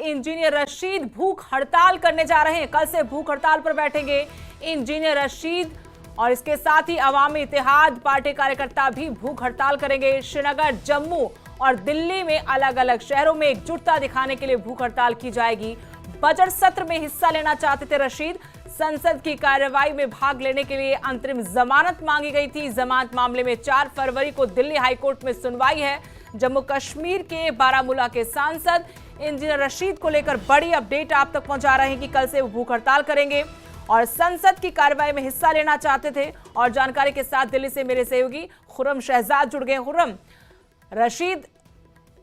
Engineer Rashid भूख हड़ताल करने जा रहे हैं। कल से भूख हड़ताल पर बैठेंगे इंजीनियर रशीद और इसके साथ ही अवामी इत्तेहाद पार्टी कार्यकर्ता भी भूख हड़ताल करेंगे। श्रीनगर, जम्मू और दिल्ली में अलग अलग शहरों में एकजुटता दिखाने के लिए भूख हड़ताल की जाएगी। बजट सत्र में हिस्सा लेना चाहते थे रशीद। संसद की कार्रवाई में भाग लेने के लिए अंतरिम जमानत मांगी गई थी। जमानत मामले में 4 फरवरी को दिल्ली हाईकोर्ट में सुनवाई है। जम्मू कश्मीर के बारामूला के सांसद इंजीनियर रशीद को लेकर बड़ी अपडेट आप तक पहुंचा रहे हैं कि कल से वो भूख हड़ताल करेंगे और संसद की कार्रवाई में हिस्सा लेना चाहते थे। और जानकारी के साथ दिल्ली से मेरे सहयोगी खुर्रम शहजाद जुड़ गए। खुर्रम, रशीद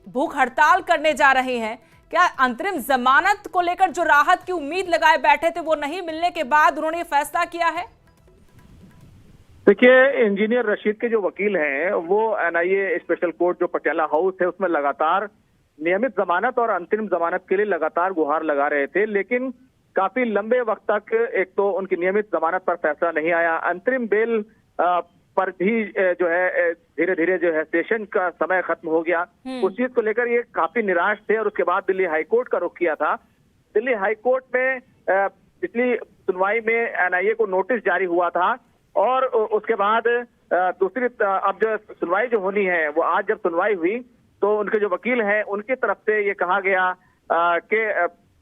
भूख हड़ताल करने जा रहे हैं, क्या अंतरिम जमानत को लेकर जो राहत की उम्मीद लगाए बैठे थे वो नहीं मिलने के बाद उन्होंने फैसला किया है? देखिए, इंजीनियर रशीद के जो वकील हैं वो एनआईए स्पेशल कोर्ट जो पटियाला हाउस है उसमें लगातार नियमित जमानत और अंतरिम जमानत के लिए लगातार गुहार लगा रहे थे, लेकिन काफी लंबे वक्त तक एक तो उनकी नियमित जमानत पर फैसला नहीं आया। अंतरिम बेल पर भी जो है धीरे धीरे जो है सेशन का समय खत्म हो गया। उस चीज को लेकर ये काफी निराश थे और उसके बाद दिल्ली हाईकोर्ट का रुख किया था। दिल्ली हाईकोर्ट में पिछली सुनवाई में एनआईए को नोटिस जारी हुआ था और उसके बाद दूसरी अब जो सुनवाई जो होनी है वो आज जब सुनवाई हुई तो उनके जो वकील हैं उनकी तरफ से ये कहा गया कि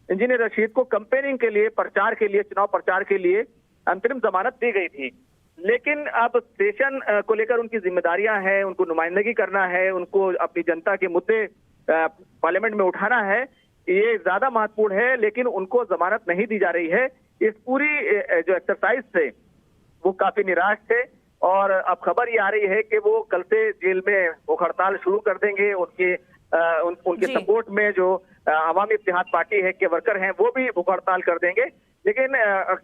इंजीनियर रशीद को कैंपेनिंग के लिए, प्रचार के लिए, चुनाव प्रचार के लिए अंतरिम जमानत दी गई थी। लेकिन अब सेशन को लेकर उनकी जिम्मेदारियां हैं, उनको नुमाइंदगी करना है, उनको अपनी जनता के मुद्दे पार्लियामेंट में उठाना है, ये ज्यादा महत्वपूर्ण है। लेकिन उनको जमानत नहीं दी जा रही है। इस पूरी जो एक्सरसाइज से वो काफी निराश थे और अब खबर ये आ रही है कि वो कल से जेल में भूख हड़ताल शुरू कर देंगे। उनके सपोर्ट में जो अवामी इत्तेहाद पार्टी है के वर्कर हैं वो भी भूख हड़ताल कर देंगे। लेकिन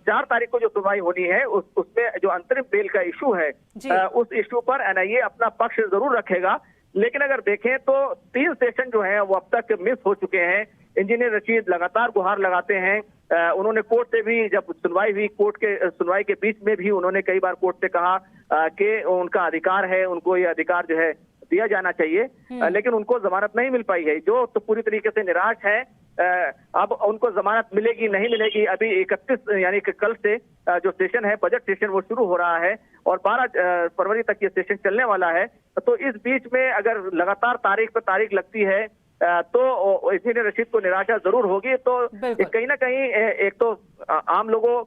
4 तारीख को जो सुनवाई होनी है उसमें जो अंतरिम बेल का इशू है उस इशू पर एनआईए अपना पक्ष जरूर रखेगा। लेकिन अगर देखें तो 3 सेशन जो है वो अब तक मिस हो चुके हैं। इंजीनियर रशीद लगातार गुहार लगाते हैं। उन्होंने कोर्ट से भी जब सुनवाई हुई, कोर्ट के सुनवाई के बीच में भी उन्होंने कई बार कोर्ट से कहा कि उनका अधिकार है, उनको ये अधिकार जो है दिया जाना चाहिए, लेकिन उनको जमानत नहीं मिल पाई है, जो तो पूरी तरीके से निराश है। अब उनको जमानत मिलेगी नहीं मिलेगी, अभी 31 यानी कि कल से जो सेशन है, बजट सेशन, वो शुरू हो रहा है और 12 फरवरी तक ये सेशन चलने वाला है। तो इस बीच में अगर लगातार तारीख पर तारीख लगती है तो इंजीनियर रशीद को निराशा जरूर होगी। तो कहीं ना कहीं एक तो आम लोगों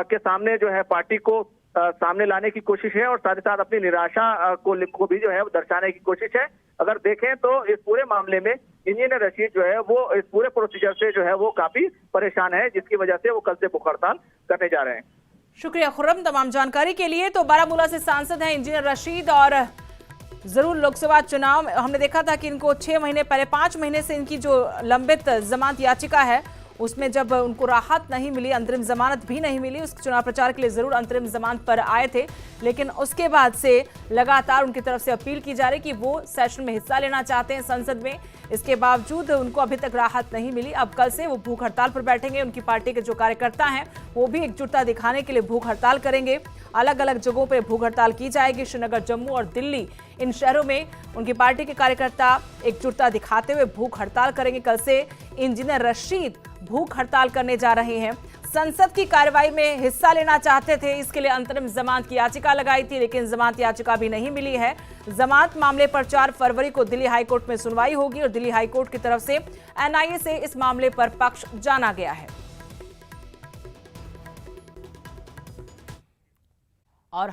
के सामने जो है पार्टी को सामने लाने की कोशिश है और साथ ही साथ अपनी निराशा को भी जो है दर्शाने की कोशिश है। अगर देखें तो इस पूरे मामले में इंजीनियर रशीद जो है वो इस पूरे प्रोसीजर से जो है वो काफी परेशान है, जिसकी वजह से वो कल से भूख हड़ताल करने जा रहे हैं। शुक्रिया खुर्रम तमाम जानकारी के लिए। तो बारामूला से सांसद हैं इंजीनियर रशीद और जरूर लोकसभा चुनाव हमने देखा था कि इनको 6 महीने पहले, 5 महीने से इनकी जो लंबित जमानत याचिका है उसमें जब उनको राहत नहीं मिली, अंतरिम जमानत भी नहीं मिली, उस चुनाव प्रचार के लिए जरूर अंतरिम जमानत पर आए थे, लेकिन उसके बाद से लगातार उनकी तरफ से अपील की जा रही कि वो सेशन में हिस्सा लेना चाहते हैं संसद में। इसके बावजूद उनको अभी तक राहत नहीं मिली। अब कल से वो भूख हड़ताल पर बैठेंगे। उनकी पार्टी के जो कार्यकर्ता हैं वो भी एकजुटता दिखाने के लिए भूख हड़ताल करेंगे। अलग अलग जगहों पर भूख हड़ताल की जाएगी। श्रीनगर, जम्मू और दिल्ली, इन शहरों में उनकी पार्टी के कार्यकर्ता एकजुटता दिखाते हुए भूख हड़ताल करेंगे। कल से इंजीनियर रशीद भूख हड़ताल करने जा रहे हैं। संसद की कार्रवाई में हिस्सा लेना चाहते थे, इसके लिए अंतरिम जमानत की याचिका लगाई थी, लेकिन जमानत याचिका भी नहीं मिली है। जमानत मामले पर 4 फरवरी को दिल्ली हाईकोर्ट में सुनवाई होगी और दिल्ली हाईकोर्ट की तरफ से एनआईए से इस मामले पर पक्ष जाना गया है।